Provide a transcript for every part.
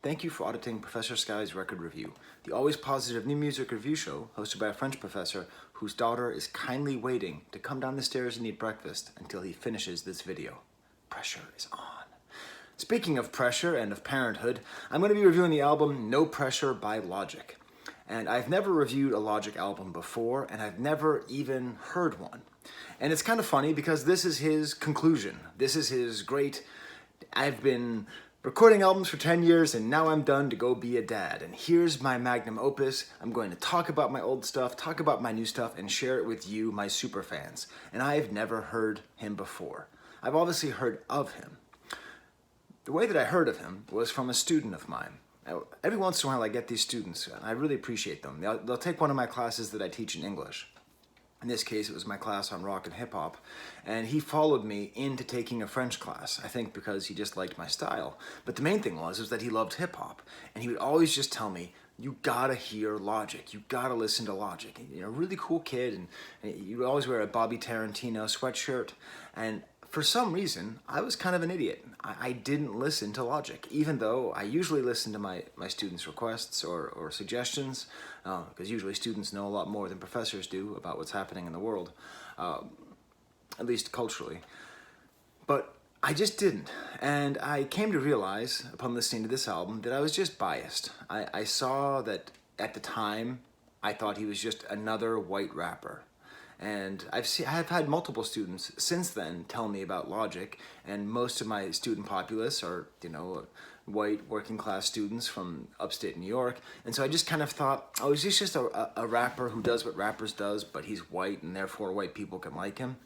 Thank you for auditing Professor Skye's Record Review, the always positive new music review show hosted by a French professor whose daughter is kindly waiting to come down the stairs and eat breakfast until he finishes this video. Pressure is on. Speaking of pressure and of parenthood, I'm going to be reviewing the album No Pressure by Logic. And I've never reviewed a Logic album before, and I've never even heard one. And it's kind of funny because this is his conclusion. This is his great, I've been recording albums for 10 years and now I'm done to go be a dad. And here's my magnum opus. I'm going to talk about my old stuff, talk about my new stuff, and share it with you, my super fans. And I've never heard him before. I've obviously heard of him. The way that I heard of him was from a student of mine. Now, every once in a while I get these students, and I really appreciate them. They'll take one of my classes that I teach in English. In this case, it was my class on rock and hip hop, and he followed me into taking a French class, I think because he just liked my style. But the main thing was that he loved hip hop, and he would always just tell me, you gotta hear Logic, you gotta listen to Logic. And, you know, really cool kid, and you would always wear a Bobby Tarantino sweatshirt, and for some reason, I was kind of an idiot. I didn't listen to Logic, even though I usually listen to my students' requests or suggestions, because usually students know a lot more than professors do about what's happening in the world, at least culturally. But I just didn't. And I came to realize, upon listening to this album, that I was just biased. I saw that at the time, I thought he was just another white rapper. And I've had multiple students since then tell me about Logic, and most of my student populace are, you know, white working class students from upstate New York. And so I just kind of thought, oh, is this just a rapper who does what rappers does, but he's white and therefore white people can like him?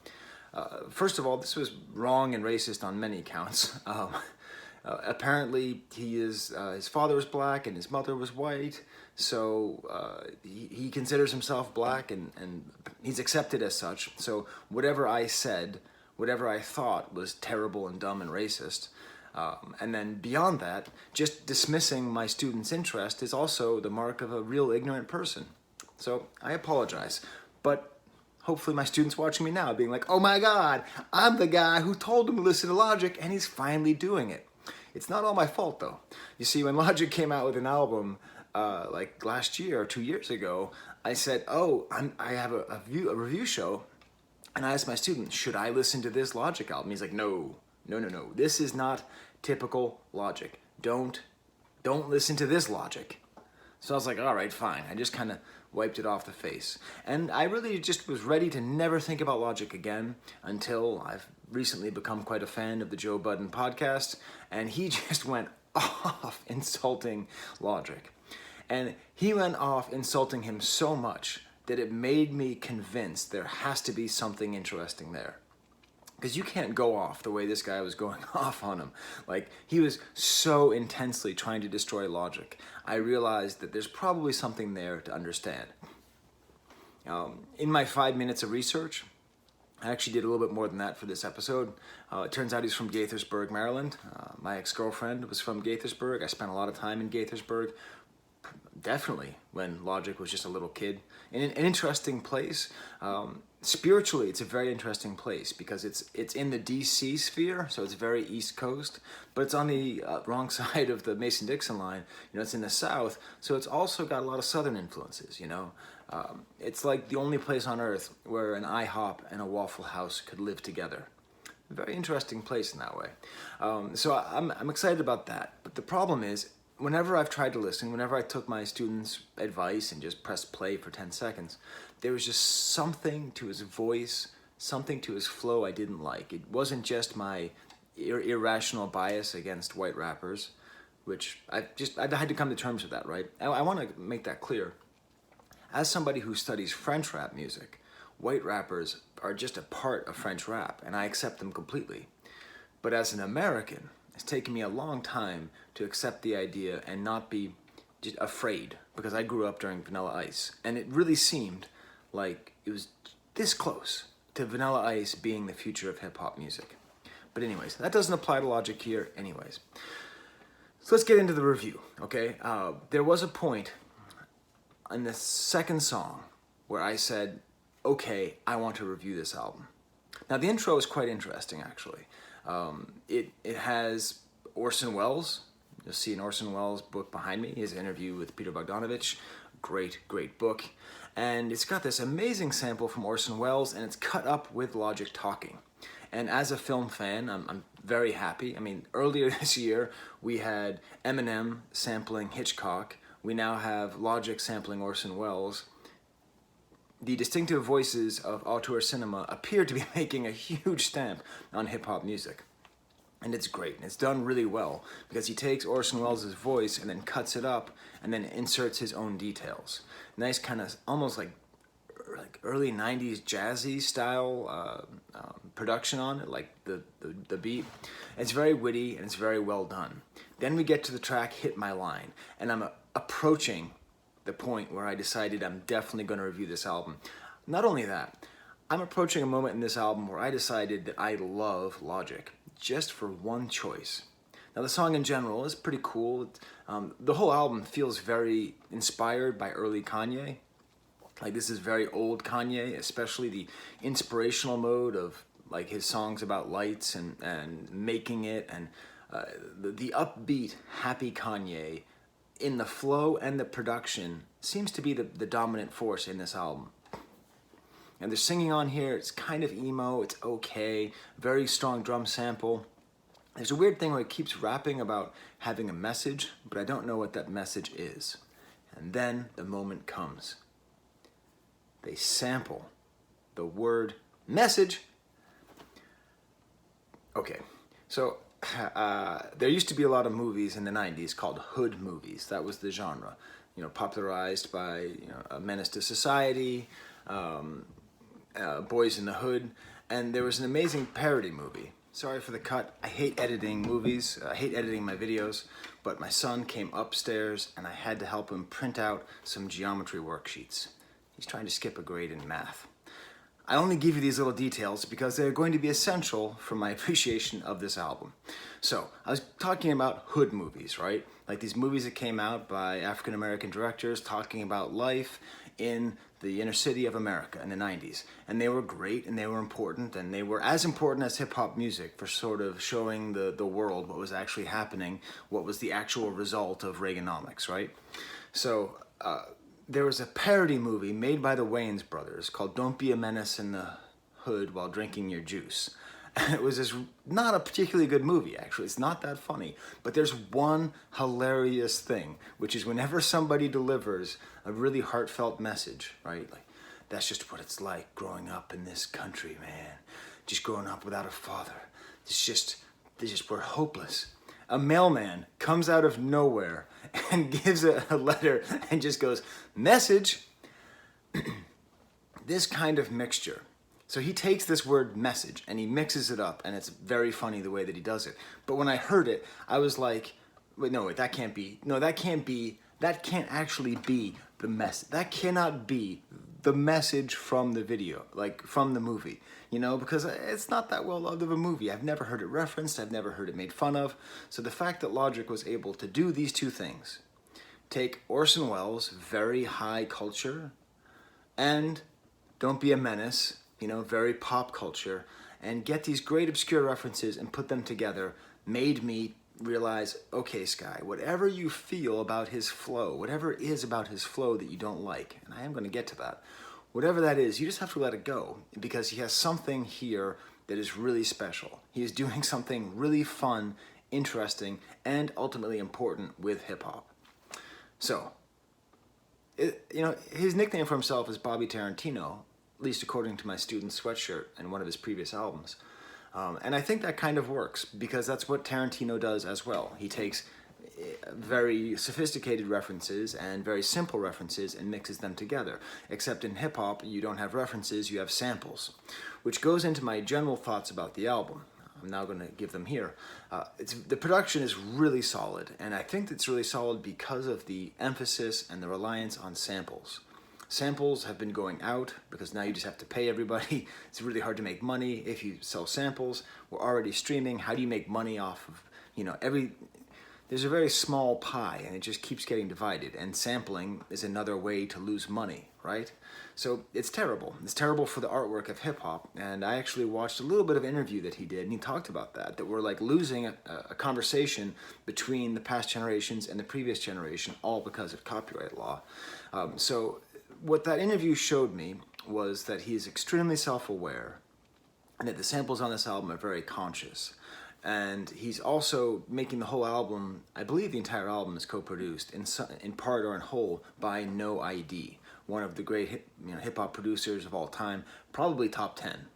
First of all, this was wrong and racist on many counts. Apparently, his father was black and his mother was white, so he considers himself black and he's accepted as such. So whatever I said, whatever I thought was terrible and dumb and racist. And then beyond that, just dismissing my students' interest is also the mark of a real ignorant person. So I apologize, but hopefully my students watching me now being like, oh my God, I'm the guy who told him to listen to Logic and he's finally doing it. It's not all my fault though. You see, when Logic came out with an album like last year or 2 years ago, I said, oh, I have a review show, and I asked my student, should I listen to this Logic album? He's like, no. This is not typical Logic. Don't listen to this Logic. So I was like, all right, fine. I just kind of wiped it off the face. And I really just was ready to never think about Logic again until I've recently become quite a fan of the Joe Budden podcast, and he just went off insulting Logic. And he went off insulting him so much that it made me convinced there has to be something interesting there. Because you can't go off the way this guy was going off on him. Like, he was so intensely trying to destroy Logic. I realized that there's probably something there to understand. In my 5 minutes of research, I actually did a little bit more than that for this episode. It turns out he's from Gaithersburg, Maryland. My ex-girlfriend was from Gaithersburg. I spent a lot of time in Gaithersburg, definitely when Logic was just a little kid. In an interesting place. Spiritually, it's a very interesting place because it's in the DC sphere, so it's very East Coast, but it's on the wrong side of the Mason-Dixon line. You know, it's in the South, so it's also got a lot of Southern influences, you know. It's like the only place on earth where an IHOP and a Waffle House could live together. A very interesting place in that way. So I'm excited about that, but the problem is, whenever I've tried to listen, whenever I took my students' advice and just pressed play for 10 seconds, there was just something to his voice, something to his flow I didn't like. It wasn't just my irrational bias against white rappers, which I've had to come to terms with that, right? I want to make that clear. As somebody who studies French rap music, white rappers are just a part of French rap, and I accept them completely. But as an American, it's taken me a long time to accept the idea and not be just afraid, because I grew up during Vanilla Ice, and it really seemed like it was this close to Vanilla Ice being the future of hip-hop music. But anyways, that doesn't apply to Logic here anyways. So let's get into the review, okay? There was a point in the second song where I said, okay, I want to review this album. Now, the intro is quite interesting, actually. It has Orson Welles, You'll see an Orson Welles book behind me, his interview with Peter Bogdanovich. Great book. And it's got this amazing sample from Orson Welles, and it's cut up with Logic talking. And as a film fan, I'm very happy. I mean, earlier this year, we had Eminem sampling Hitchcock. We now have Logic sampling Orson Welles. The distinctive voices of auteur cinema appear to be making a huge stamp on hip-hop music. And it's great, and it's done really well, because he takes Orson Welles' voice and then cuts it up and then inserts his own details. Nice kind of, almost like early 90s jazzy style production on it, like the beat. It's very witty and it's very well done. Then we get to the track Hit My Line, and I'm approaching the point where I decided I'm definitely going to review this album. Not only that, I'm approaching a moment in this album where I decided that I love Logic, just for one choice. Now the song in general is pretty cool. The whole album feels very inspired by early Kanye. Like this is very old Kanye, especially the inspirational mode of like his songs about lights and making it, and the upbeat, happy Kanye in the flow and the production seems to be the dominant force in this album. And the singing on here, it's kind of emo, it's okay, very strong drum sample. There's a weird thing where it keeps rapping about having a message, but I don't know what that message is. And then the moment comes. They sample the word message. Okay, so there used to be a lot of movies in the 90s called hood movies. That was the genre, popularized by A Menace to Society, Boys in the Hood, and there was an amazing parody movie. Sorry for the cut. I hate editing movies. I hate editing my videos, but my son came upstairs and I had to help him print out some geometry worksheets. He's trying to skip a grade in math. I only give you these little details because they're going to be essential for my appreciation of this album. So, I was talking about hood movies, right? Like these movies that came out by African American directors talking about life in the inner city of America in the 90s. And they were great and they were important, and they were as important as hip-hop music for sort of showing the world what was actually happening, what was the actual result of Reaganomics, right? So, there was a parody movie made by the Wayans brothers called Don't Be a Menace in the Hood While Drinking Your Juice. And it was this not a particularly good movie, actually. It's not that funny. But there's one hilarious thing, which is whenever somebody delivers a really heartfelt message, right? Like, that's just what it's like growing up in this country, man. Just growing up without a father. We're hopeless. A mailman comes out of nowhere and gives a letter and just goes, message. This kind of mixture. So he takes this word message and he mixes it up, and it's very funny the way that he does it. But when I heard it, I was like, wait, that can't actually be the message. That cannot be the message from the video, like from the movie, because it's not that well loved of a movie. I've never heard it referenced. I've never heard it made fun of. So the fact that Logic was able to do these two things, take Orson Welles' very high culture, and Don't Be a Menace, very pop culture, and get these great obscure references and put them together, made me realize, okay, Skye, whatever you feel about his flow, whatever it is about his flow that you don't like, and I am going to get to that, whatever that is, you just have to let it go, because he has something here that is really special. He is doing something really fun, interesting, and ultimately important with hip-hop. So, his nickname for himself is Bobby Tarantino, at least according to my student's sweatshirt in one of his previous albums. And I think that kind of works, because that's what Tarantino does as well. He takes very sophisticated references and very simple references and mixes them together. Except in hip-hop, you don't have references, you have samples. Which goes into my general thoughts about the album. I'm now going to give them here. The production is really solid, and I think it's really solid because of the emphasis and the reliance on samples. Samples have been going out because now you just have to pay everybody. It's really hard to make money if you sell samples. We're already streaming. How do you make money off of, there's a very small pie and it just keeps getting divided, and sampling is another way to lose money, right? So it's terrible. It's terrible for the artwork of hip hop, and I actually watched a little bit of interview that he did, and he talked about that we're like losing a conversation between the past generations and the previous generation, all because of copyright law. So what that interview showed me was that he is extremely self-aware, and that the samples on this album are very conscious. And he's also making the whole album, I believe the entire album is co-produced in part or in whole by No ID, one of the great hip-hop producers of all time, probably top 10.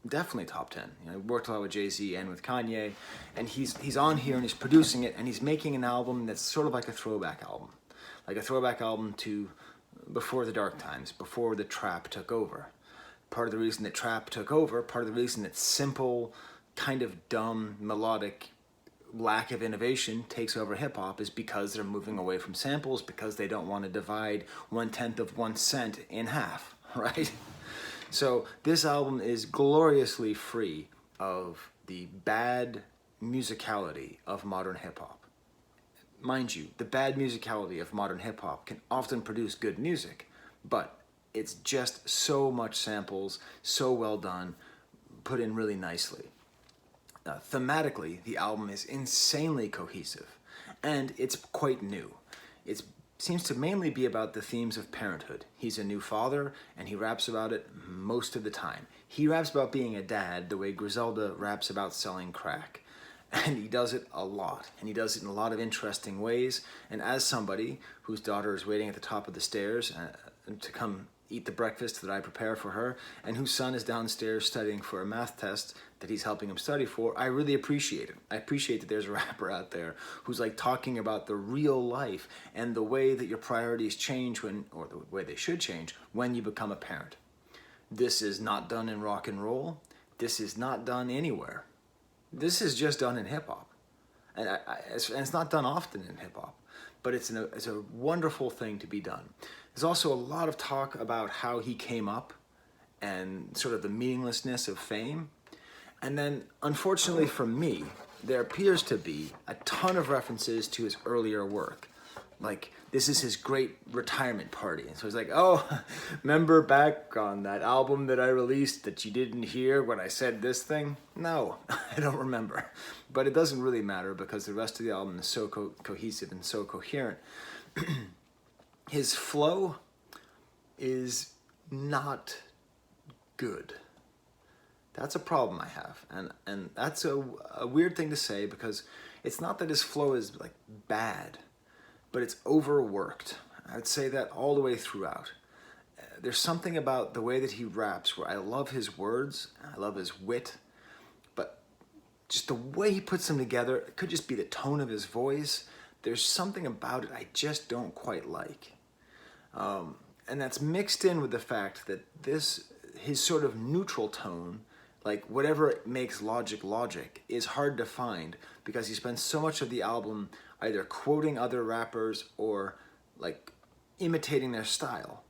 Definitely top 10. He worked a lot with Jay-Z and with Kanye, and he's on here and he's producing it, and he's making an album that's sort of like a throwback album. Like a throwback album to before the dark times, before the trap took over. Part of the reason that trap took over, part of the reason that simple, kind of dumb, melodic lack of innovation takes over hip-hop is because they're moving away from samples, because they don't want to divide 1/10 of 1 cent in half, right? So this album is gloriously free of the bad musicality of modern hip-hop. Mind you, the bad musicality of modern hip-hop can often produce good music, but it's just so much samples, so well done, put in really nicely. Thematically, the album is insanely cohesive, and it's quite new. It seems to mainly be about the themes of parenthood. He's a new father, and he raps about it most of the time. He raps about being a dad the way Griselda raps about selling crack. And he does it a lot, and he does it in a lot of interesting ways. And as somebody whose daughter is waiting at the top of the stairs to come eat the breakfast that I prepare for her, and whose son is downstairs studying for a math test that he's helping him study for, I really appreciate it. I appreciate that there's a rapper out there who's like talking about the real life and the way that your priorities change or the way they should change when you become a parent. This is not done in rock and roll. This is not done anywhere. This is just done in hip-hop. And it's not done often in hip-hop, but it's a wonderful thing to be done. There's also a lot of talk about how he came up and sort of the meaninglessness of fame. And then, unfortunately for me, there appears to be a ton of references to his earlier work. Like, this is his great retirement party. And so he's like, oh, remember back on that album that I released that you didn't hear when I said this thing? No, I don't remember. But it doesn't really matter because the rest of the album is so cohesive and so coherent. His flow is not good. That's a problem I have. And that's a weird thing to say because it's not that his flow is like bad, but it's overworked. I'd say that all the way throughout. There's something about the way that he raps where I love his words, I love his wit, but just the way he puts them together, it could just be the tone of his voice. There's something about it I just don't quite like. And that's mixed in with the fact that his sort of neutral tone, like whatever makes logic, is hard to find because he spends so much of the album either quoting other rappers or like imitating their style.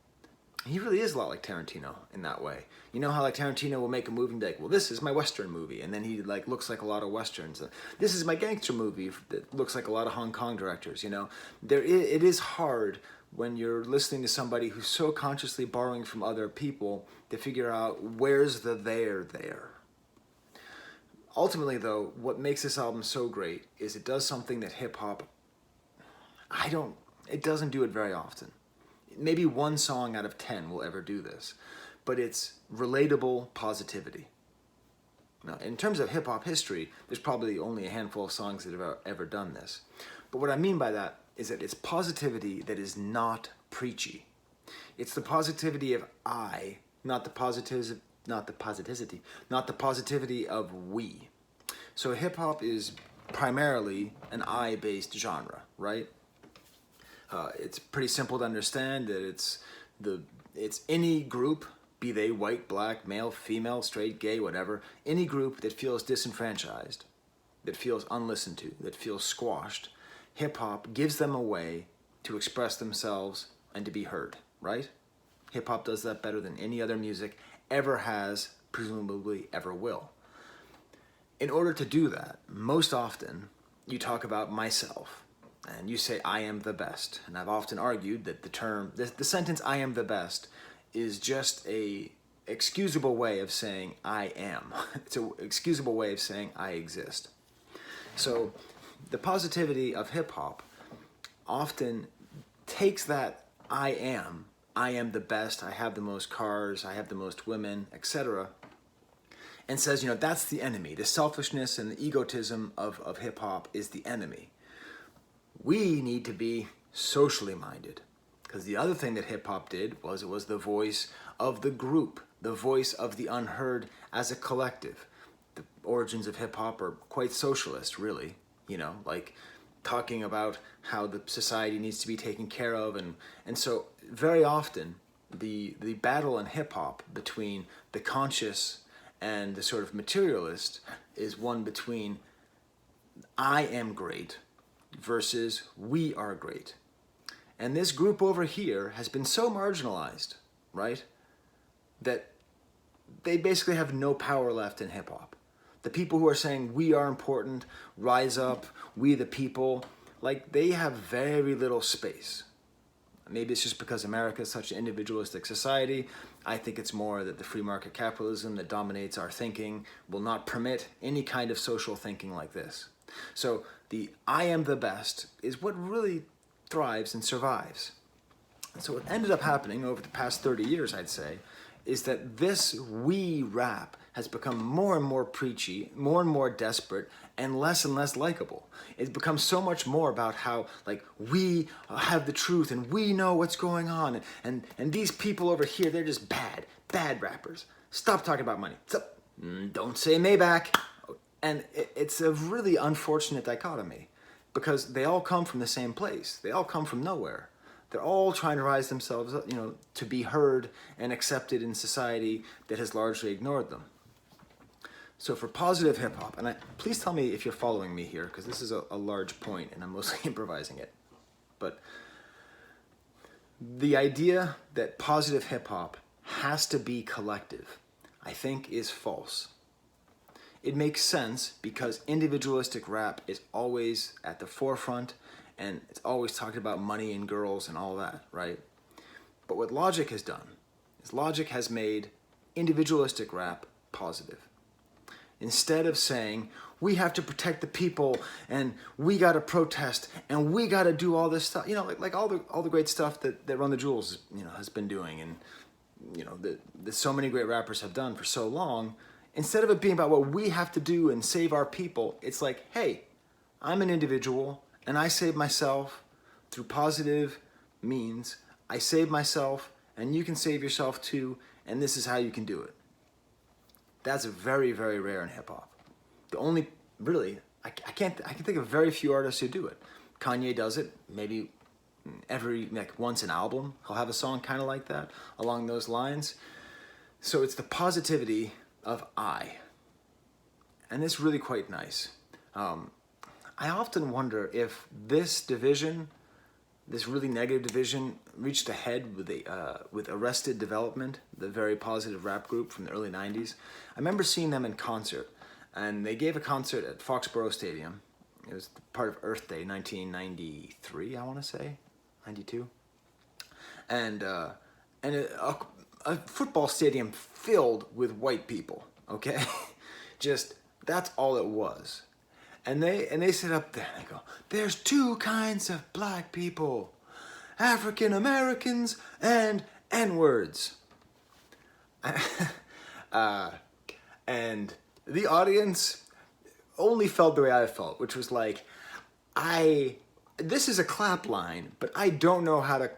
He really is a lot like Tarantino in that way. You know how like Tarantino will make a movie and be like, well, this is my Western movie, and then he like looks like a lot of Westerns. This is my gangster movie that looks like a lot of Hong Kong directors. It is hard when you're listening to somebody who's so consciously borrowing from other people to figure out where's the there. Ultimately, though, what makes this album so great is it does something that hip-hop, it doesn't do it very often. Maybe 1 song out of 10 will ever do this, but it's relatable positivity. Now, in terms of hip-hop history, there's probably only a handful of songs that have ever done this. But what I mean by that is that it's positivity that is not preachy. It's the positivity of I, not the positivity of we. So hip-hop is primarily an I-based genre, right? It's pretty simple to understand that it's any group, be they white, black, male, female, straight, gay, whatever, any group that feels disenfranchised, that feels unlistened to, that feels squashed, hip-hop gives them a way to express themselves and to be heard, right? Hip-hop does that better than any other music ever has, presumably ever will. In order to do that, most often, you talk about myself. and you say, I am the best. And I've often argued that the sentence, I am the best, is just a excusable way of saying I am. It's an excusable way of saying I exist. So the positivity of hip hop often takes that I am the best, I have the most cars, I have the most women, etc., and says, that's the enemy. The selfishness and the egotism of hip hop is the enemy. We need to be socially minded. Because the other thing that hip hop did was it was the voice of the group, the voice of the unheard as a collective. The origins of hip hop are quite socialist, really, like talking about how the society needs to be taken care of. And so very often the battle in hip hop between the conscious and the sort of materialist is one between I am great versus we are great. And this group over here has been so marginalized, right, that they basically have no power left in hip hop. The people who are saying we are important, rise up, we the people, like they have very little space. Maybe it's just because America is such an individualistic society. I think it's more that the free market capitalism that dominates our thinking will not permit any kind of social thinking like this. So the I am the best is what really thrives and survives. And so what ended up happening over the past 30 years, I'd say, is that this we rap has become more and more preachy, more and more desperate, and less likable. It's become so much more about how, like, we have the truth and we know what's going on, and these people over here, they're just bad rappers. Stop talking about money. Stop. Don't say Maybach. And it's a really unfortunate dichotomy because they all come from the same place. They all come from nowhere. They're all trying to rise themselves up, to be heard and accepted in society that has largely ignored them. So for positive hip hop, and please tell me if you're following me here, because this is a large point and I'm mostly improvising it. But the idea that positive hip hop has to be collective, I think, is false. It makes sense because individualistic rap is always at the forefront and it's always talking about money and girls and all that, right? But what Logic has done is Logic has made individualistic rap positive. Instead of saying, we have to protect the people and we got to protest and we got to do all this stuff, like all the great stuff that Run the Jewels, has been doing and, that so many great rappers have done for so long. Instead of it being about what we have to do and save our people, it's like, hey, I'm an individual and I save myself through positive means. I save myself and you can save yourself too, and this is how you can do it. That's very, very rare in hip hop. The only, really, I can think of very few artists who do it. Kanye does it, maybe once an album, he'll have a song kind of like that, along those lines. So it's the positivity of I. And it's really quite nice. I often wonder if this division, this really negative division, reached a head with Arrested Development, the very positive rap group from the early 90s. I remember seeing them in concert, and they gave a concert at Foxborough Stadium. It was part of Earth Day, 1993, I want to say, 92. And a football stadium filled with white people, okay? Just, that's all it was. And they sit up there and they go, there's two kinds of black people, African Americans and N-words. And the audience only felt the way I felt, which was like, this is a clap line, but I don't know how to,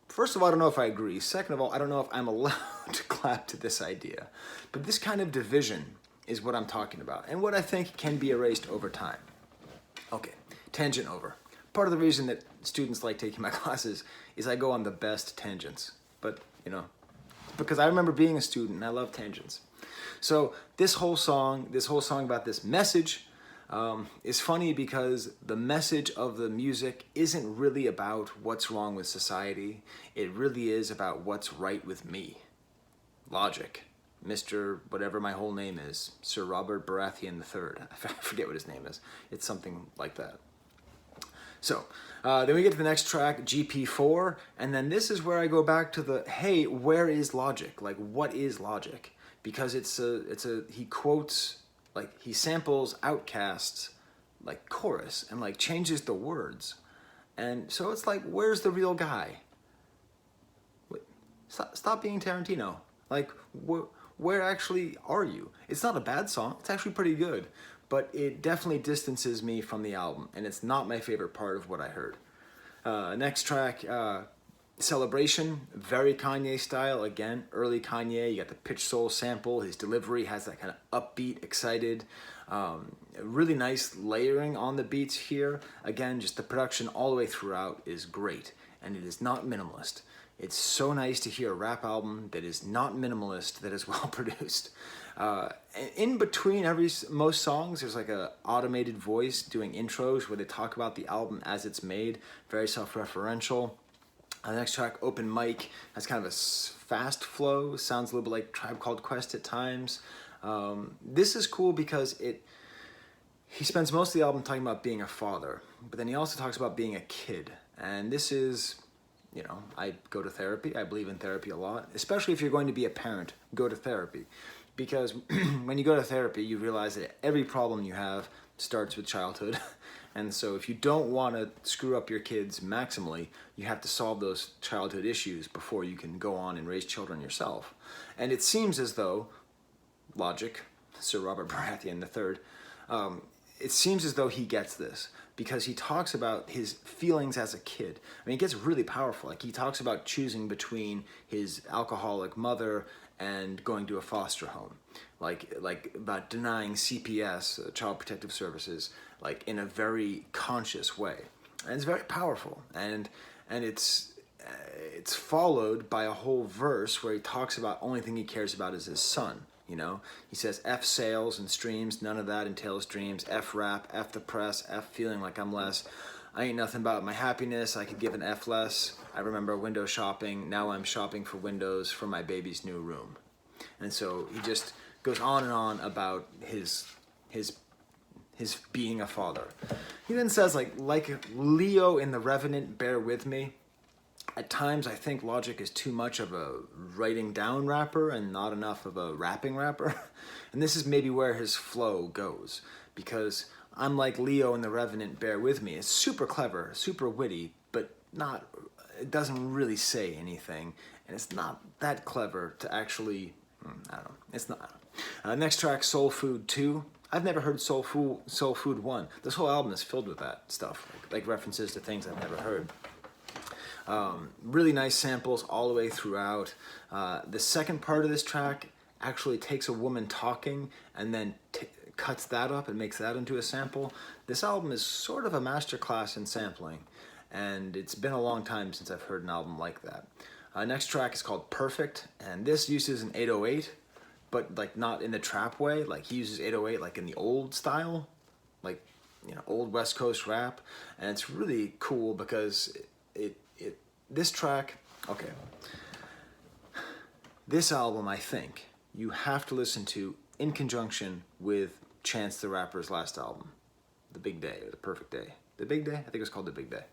first of all, I don't know if I agree. Second of all, I don't know if I'm allowed to clap to this idea. But this kind of division is what I'm talking about, and what I think can be erased over time. Okay, tangent over. Part of the reason that students like taking my classes is I go on the best tangents. But, because I remember being a student and I love tangents. So this whole song about this message is funny because the message of the music isn't really about what's wrong with society. It really is about what's right with me. Logic. Mr. whatever my whole name is, Sir Robert Baratheon III. I forget what his name is. It's something like that. So then we get to the next track, GP4, and then this is where I go back to the, hey, where is logic? Like, what is logic? Because he quotes, like, he samples Outkast's, like, chorus and, like, changes the words. And so it's like, where's the real guy? Wait, stop being Tarantino. Like, where actually are you? It's not a bad song. It's actually pretty good. But it definitely distances me from the album, and it's not my favorite part of what I heard. Next track, Celebration, very Kanye style. Again, early Kanye. You got the pitch soul sample. His delivery has that kind of upbeat, excited, really nice layering on the beats here. Again, just the production all the way throughout is great, and it is not minimalist. It's so nice to hear a rap album that is not minimalist, that is well produced. In between most songs, there's like a automated voice doing intros where they talk about the album as it's made, very self-referential. The next track, Open Mic, has kind of a fast flow, sounds a little bit like Tribe Called Quest at times. This is cool because he spends most of the album talking about being a father, but then he also talks about being a kid. And this is, you know, I go to therapy. I believe in therapy a lot, especially if you're going to be a parent, go to therapy. Because when you go to therapy, you realize that every problem you have starts with childhood. And so if you don't want to screw up your kids maximally, you have to solve those childhood issues before you can go on and raise children yourself. And it seems as though Logic, Sir Robert Baratheon III, it seems as though he gets this, because he talks about his feelings as a kid. I mean, it gets really powerful. Like, he talks about choosing between his alcoholic mother and going to a foster home, like about denying CPS, Child Protective Services, like in a very conscious way, and it's very powerful. And it's followed by a whole verse where he talks about only thing he cares about is his son. You know, he says, F sales and streams, none of that entails dreams. F rap, F the press, F feeling like I'm less. I ain't nothing about my happiness, I could give an F less. I remember window shopping, now I'm shopping for windows for my baby's new room. And so he just goes on and on about his being a father. He then says, like Leo in The Revenant, bear with me. At times I think Logic is too much of a writing down rapper and not enough of a rapping rapper. And this is maybe where his flow goes, because I'm like Leo in The Revenant, bear with me. It's super clever, super witty, but it doesn't really say anything. And it's not that clever to actually, I don't know, it's not. Next track, Soul Food 2. I've never heard Soul Food 1. This whole album is filled with that stuff, like references to things I've never heard. Really nice samples all the way throughout. The second part of this track actually takes a woman talking and then cuts that up and makes that into a sample. This album is sort of a masterclass in sampling, and it's been a long time since I've heard an album like that. Next track is called Perfect, and this uses an 808, but like not in the trap way. Like, he uses 808 like in the old style, like, you know, old West Coast rap, and it's really cool because this track, okay, this album, I think you have to listen to in conjunction with Chance the Rapper's last album, The Big Day, or The Perfect Day. The Big Day? I think it was called The Big Day.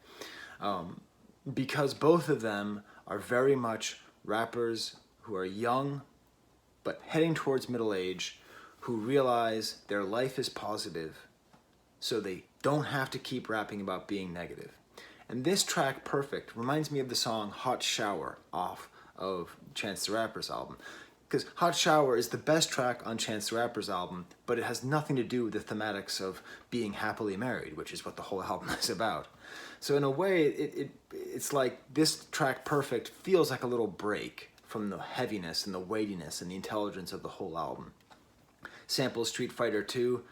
Because both of them are very much rappers who are young, but heading towards middle age, who realize their life is positive, so they don't have to keep rapping about being negative. And this track, Perfect, reminds me of the song Hot Shower off of Chance the Rapper's album. Because Hot Shower is the best track on Chance the Rapper's album, but it has nothing to do with the thematics of being happily married, which is what the whole album is about. So in a way, it's like this track, Perfect, feels like a little break from the heaviness and the weightiness and the intelligence of the whole album. Samples Street Fighter 2.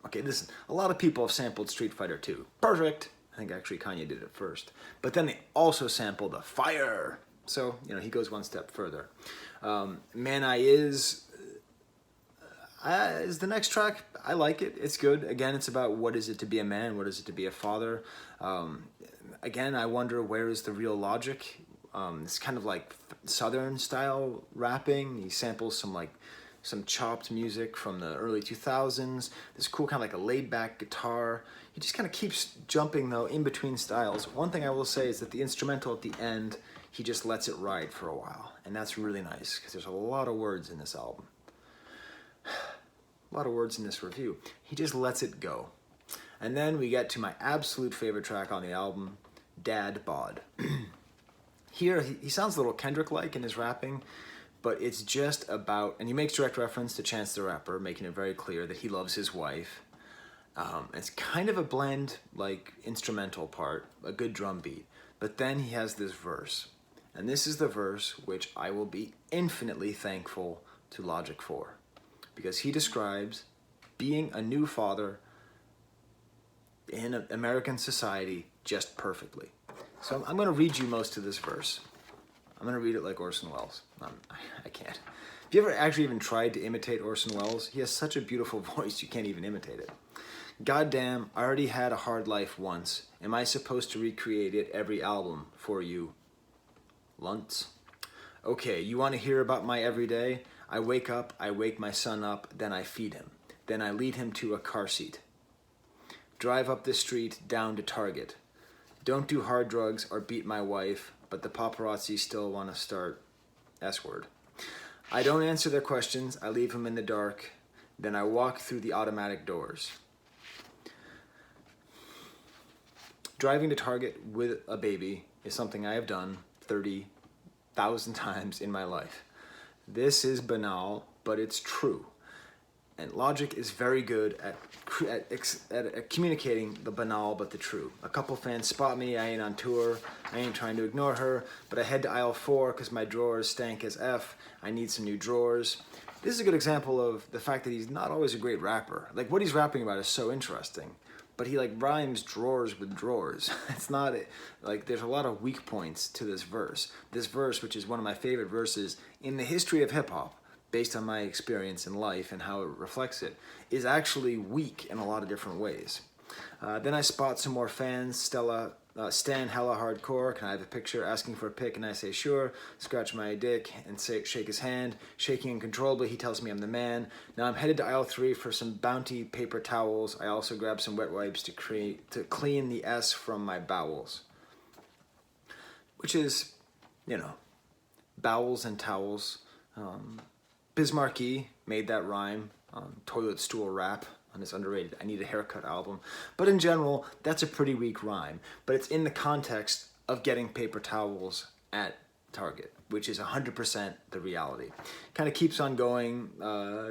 Okay, listen, a lot of people have sampled Street Fighter 2. Perfect! I think actually Kanye did it first. But then they also sampled the Fire. So, you know, he goes one step further. Man I Is the next track. I like it. It's good. Again, it's about what is it to be a man, what is it to be a father. Again, I wonder, where is the real logic? It's kind of like Southern style rapping. He samples some chopped music from the early 2000s. This cool kind of like a laid back guitar. He just kind of keeps jumping, though, in between styles. One thing I will say is that the instrumental at the end, he just lets it ride for a while. And that's really nice, because there's a lot of words in this album. A lot of words in this review. He just lets it go. And then we get to my absolute favorite track on the album, Dad Bod. Here, he sounds a little Kendrick-like in his rapping, but it's just about, and he makes direct reference to Chance the Rapper, making it very clear that he loves his wife. It's kind of a blend, like, instrumental part, a good drum beat. But then he has this verse. And this is the verse which I will be infinitely thankful to Logic for. Because he describes being a new father in American society just perfectly. So I'm going to read you most of this verse. I'm going to read it like Orson Welles. I can't. Have you ever actually even tried to imitate Orson Welles? He has such a beautiful voice, you can't even imitate it. Goddamn, I already had a hard life once. Am I supposed to recreate it every album for you? Lunts. Okay, you want to hear about my everyday? I wake up, I wake my son up, then I feed him. Then I lead him to a car seat. Drive up the street, down to Target. Don't do hard drugs or beat my wife, but the paparazzi still want to start S-word. I don't answer their questions, I leave them in the dark. Then I walk through the automatic doors. Driving to Target with a baby is something I have done 30,000 times in my life. This is banal, but it's true. And Logic is very good at communicating the banal but the true. A couple fans spot me, I ain't on tour, I ain't trying to ignore her, but I head to aisle 4 because my drawers stank as F. I need some new drawers. This is a good example of the fact that he's not always a great rapper. Like, what he's rapping about is so interesting. But he, like, rhymes drawers with drawers. It's not, like, there's a lot of weak points to this verse. This verse, which is one of my favorite verses in the history of hip-hop, based on my experience in life and how it reflects it, is actually weak in a lot of different ways. Then I spot some more fans. Stan hella hardcore, can I have a picture? Asking for a pic, and I say sure. Scratch my dick and shake his hand. Shaking uncontrollably, he tells me I'm the man. Now I'm headed to aisle 3 for some Bounty paper towels. I also grab some wet wipes to clean the S from my bowels. Which is, you know, bowels and towels. Bismarcky made that rhyme on Toilet Stool Rap on his underrated I Need a Haircut album. But in general, that's a pretty weak rhyme. But it's in the context of getting paper towels at Target, which is 100% the reality. Kind of keeps on going,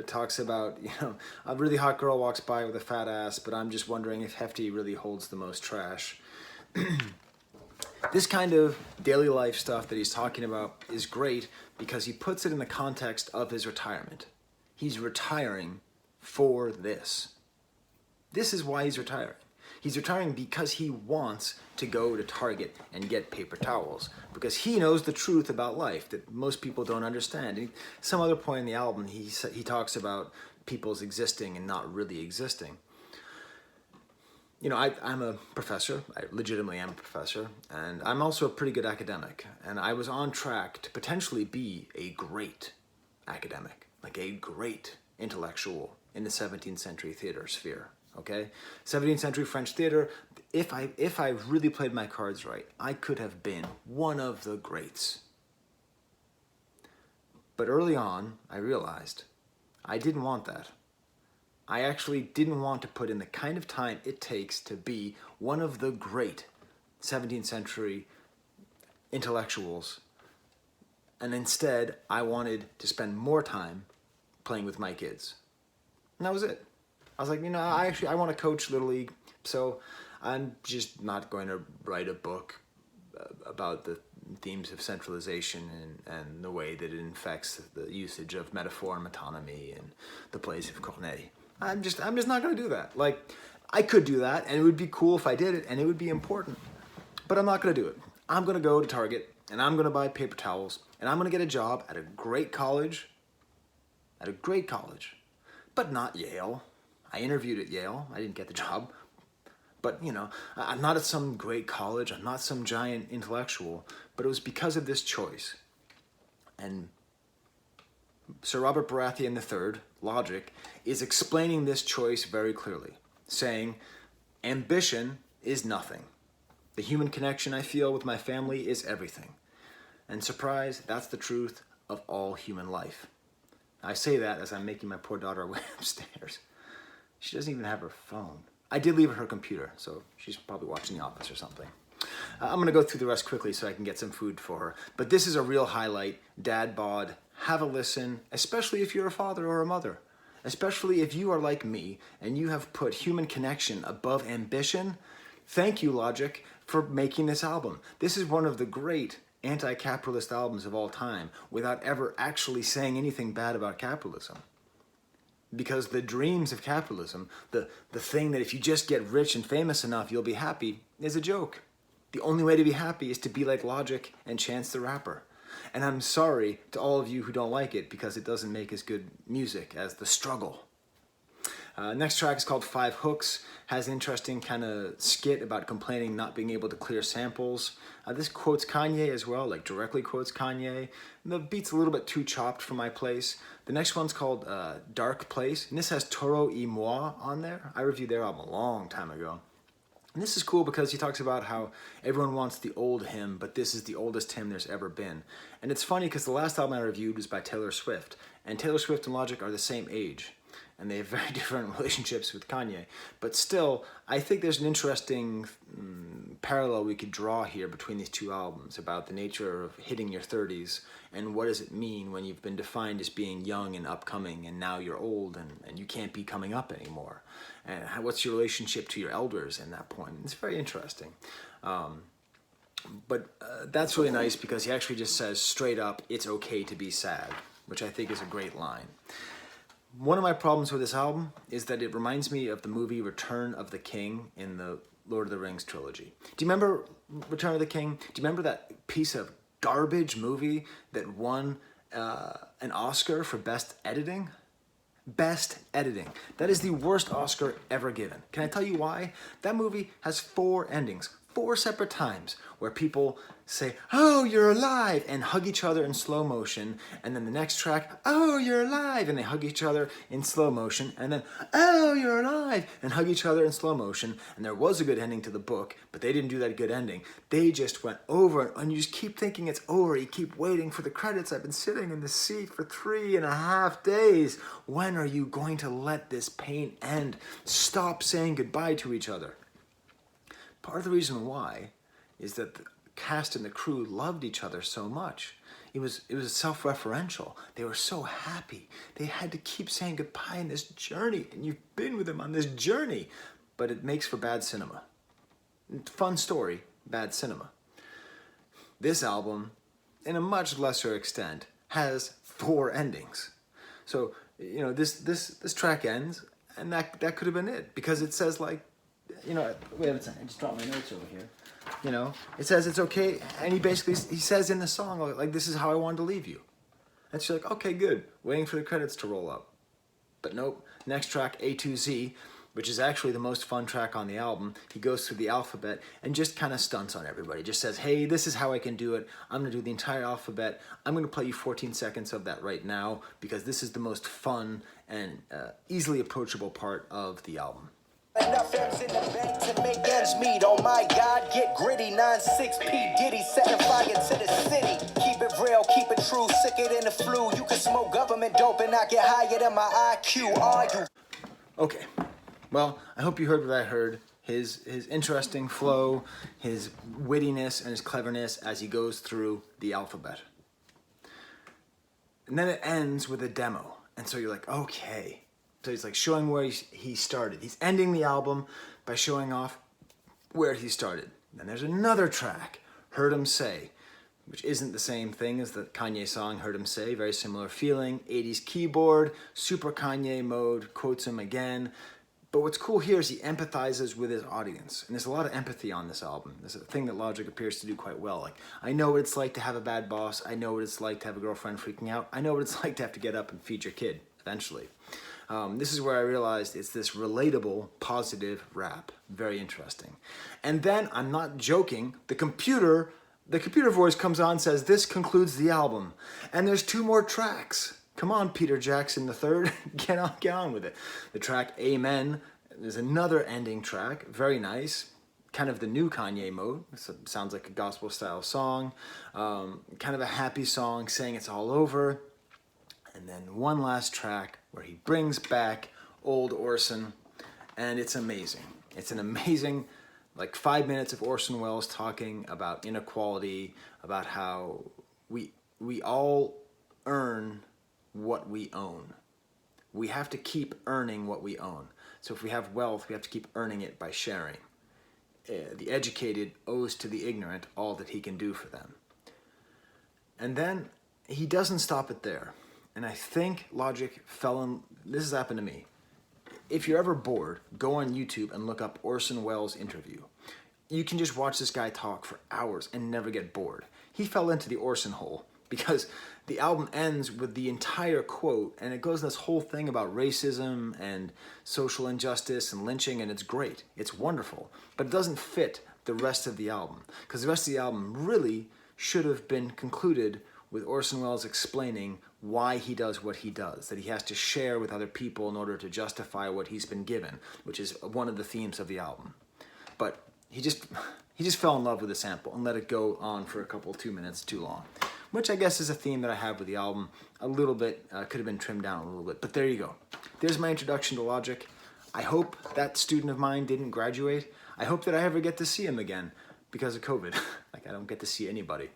talks about, you know, a really hot girl walks by with a fat ass, but I'm just wondering if Hefty really holds the most trash. This kind of daily life stuff that he's talking about is great because he puts it in the context of his retirement. He's retiring for this. This is why he's retiring. He's retiring because he wants to go to Target and get paper towels, because he knows the truth about life that most people don't understand. And some other point in the album, he talks about people's existing and not really existing. You know, I'm a professor. I legitimately am a professor, and I'm also a pretty good academic. And I was on track to potentially be a great academic, like a great intellectual in the 17th century theater sphere. Okay, 17th century French theater. If I really played my cards right, I could have been one of the greats. But early on, I realized I didn't want that. I actually didn't want to put in the kind of time it takes to be one of the great 17th century intellectuals. And instead, I wanted to spend more time playing with my kids. And that was it. I was like, you know, I want to coach Little League, so I'm just not going to write a book about the themes of centralization and the way that it infects the usage of metaphor and metonymy and the plays of Corneille. I'm just not going to do that. Like, I could do that, and it would be cool if I did it, and it would be important. But I'm not going to do it. I'm going to go to Target, and I'm going to buy paper towels, and I'm going to get a job at a great college, but not Yale. I interviewed at Yale. I didn't get the job. But, you know, I'm not at some great college. I'm not some giant intellectual. But it was because of this choice. And Sir Robert Baratheon III, Logic, is explaining this choice very clearly, saying, Ambition is nothing. The human connection I feel with my family is everything. And surprise, that's the truth of all human life. I say that as I'm making my poor daughter way upstairs. She doesn't even have her phone. I did leave her computer, so she's probably watching The Office or something. I'm going to go through the rest quickly so I can get some food for her. But this is a real highlight. Dad bod, have a listen, especially if you're a father or a mother. Especially if you are like me and you have put human connection above ambition. Thank you, Logic, for making this album. This is one of the great anti-capitalist albums of all time without ever actually saying anything bad about capitalism. Because the dreams of capitalism, the thing that if you just get rich and famous enough, you'll be happy, is a joke. The only way to be happy is to be like Logic and Chance the Rapper. And I'm sorry to all of you who don't like it because it doesn't make as good music as The Struggle. Next track is called Five Hooks, has an interesting kind of skit about complaining not being able to clear samples. This quotes Kanye as well, like directly quotes Kanye. The beat's a little bit too chopped for my place. The next one's called Dark Place, and this has Toro y Moi on there. I reviewed their album a long time ago. And this is cool because he talks about how everyone wants the old him, but this is the oldest him there's ever been. And it's funny because the last album I reviewed was by Taylor Swift, and Taylor Swift and Logic are the same age. And they have very different relationships with Kanye. But still, I think there's an interesting parallel we could draw here between these two albums about the nature of hitting your 30s and what does it mean when you've been defined as being young and upcoming and now you're old and you can't be coming up anymore. And what's your relationship to your elders in that point? It's very interesting. But that's really nice because he actually just says straight up, it's okay to be sad, which I think is a great line. One of my problems with this album is that it reminds me of the movie Return of the King in the Lord of the Rings trilogy. Do you remember Return of the King? Do you remember that piece of garbage movie that won an Oscar for Best Editing? Best Editing. That is the worst Oscar ever given. Can I tell you why? That movie has 4 endings, 4 separate times, where people say, "Oh, you're alive," and hug each other in slow motion, and then the next track, "Oh, you're alive," and they hug each other in slow motion, and then, "Oh, you're alive," and hug each other in slow motion. And there was a good ending to the book, but they didn't do that good ending. They just went over, and you just keep thinking it's over. You keep waiting for the credits. I've been sitting in this seat for 3.5 days. When are you going to let this pain end? Stop saying goodbye to each other. Part of the reason why is that the cast and the crew loved each other so much. It was self-referential. They were so happy. They had to keep saying goodbye in this journey, and you've been with them on this journey. But it makes for bad cinema. Fun story, bad cinema. This album, in a much lesser extent, has 4 endings. So, you know, this track ends, and that could have been it, because it says like, you know, wait a second, I just dropped my notes over here. You know, it says it's okay, and he says in the song, like, this is how I wanted to leave you. And so you're like, okay, good, waiting for the credits to roll up. But nope, next track, A to Z, which is actually the most fun track on the album. He goes through the alphabet and just kind of stunts on everybody. Just says, hey, this is how I can do it. I'm going to do the entire alphabet. I'm going to play you 14 seconds of that right now because this is the most fun and easily approachable part of the album. Enough M's in the bank to make ends meet. Oh my God, get gritty. 9-6 P Diddy setting fire to the city. Keep it real, keep it true. Sicker than the flu. You can smoke government dope and not get higher than my IQ. Are you? Okay, well, I hope you heard what I heard. His interesting flow, his wittiness, and his cleverness as he goes through the alphabet. And then it ends with a demo, and so you're like, okay. So he's like showing where he started. He's ending the album by showing off where he started. Then there's another track, Heard 'Em Say, which isn't the same thing as the Kanye song Heard 'Em Say. Very similar feeling, 80s keyboard, super Kanye mode, quotes him again. But what's cool here is he empathizes with his audience. And there's a lot of empathy on this album. There's a thing that Logic appears to do quite well. Like, I know what it's like to have a bad boss. I know what it's like to have a girlfriend freaking out. I know what it's like to have to get up and feed your kid eventually. This is where I realized it's this relatable, positive rap. Very interesting. And then, I'm not joking, the computer voice comes on and says, this concludes the album. And there's 2 more tracks. Come on, Peter Jackson III, get on with it. The track Amen, there's another ending track, very nice, kind of the new Kanye mode. Sounds like a gospel style song, kind of a happy song saying it's all over. And then one last track where he brings back old Orson, and it's amazing. It's an amazing, like 5 minutes of Orson Welles talking about inequality, about how we all earn what we own. We have to keep earning what we own. So if we have wealth, we have to keep earning it by sharing. The educated owes to the ignorant all that he can do for them. And then he doesn't stop it there. And I think Logic this has happened to me. If you're ever bored, go on YouTube and look up Orson Welles interview. You can just watch this guy talk for hours and never get bored. He fell into the Orson hole because the album ends with the entire quote, and it goes this whole thing about racism and social injustice and lynching, and it's great. It's wonderful. But it doesn't fit the rest of the album, because the rest of the album really should have been concluded with Orson Welles explaining why he does what he does, that he has to share with other people in order to justify what he's been given, which is one of the themes of the album. But he just fell in love with the sample and let it go on for a couple, 2 minutes too long, which I guess is a theme that I have with the album. A little bit, could have been trimmed down a little bit, but there you go. There's my introduction to Logic. I hope that student of mine didn't graduate. I hope that I ever get to see him again because of COVID. Like, I don't get to see anybody.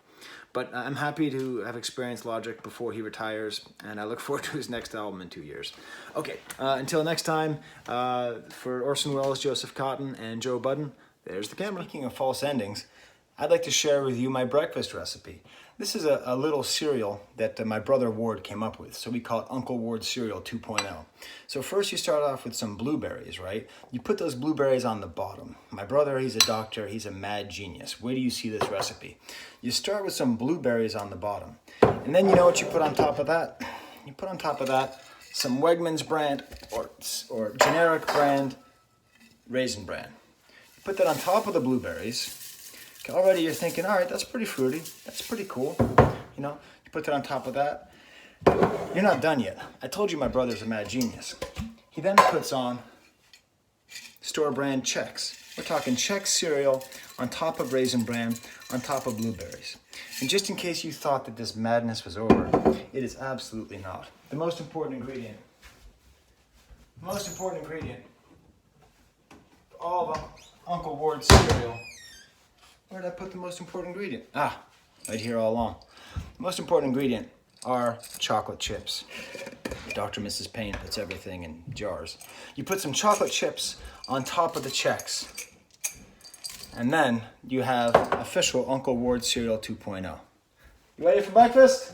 But I'm happy to have experienced Logic before he retires, and I look forward to his next album in 2 years. Okay, until next time, for Orson Welles, Joseph Cotton, and Joe Budden, there's the camera. Speaking of false endings, I'd like to share with you my breakfast recipe. This is a little cereal that my brother Ward came up with, so we call it Uncle Ward's Cereal 2.0. So first you start off with some blueberries, right? You put those blueberries on the bottom. My brother, he's a doctor, he's a mad genius. Where do you see this recipe? You start with some blueberries on the bottom, and then you know what you put on top of that? You put on top of that some Wegmans brand or generic brand Raisin Bran. You put that on top of the blueberries. Already you're thinking, all right, that's pretty fruity. That's pretty cool. You know, you put that on top of that. You're not done yet. I told you my brother's a mad genius. He then puts on store brand Chex. We're talking Chex cereal on top of Raisin Bran, on top of blueberries. And just in case you thought that this madness was over, it is absolutely not. The most important ingredient for all of Uncle Ward's cereal. Where did I put the most important ingredient? Ah, right here all along. The most important ingredient are chocolate chips. Dr. Mrs. Payne puts everything in jars. You put some chocolate chips on top of the Chex. And then you have official Uncle Ward Cereal 2.0. You ready for breakfast?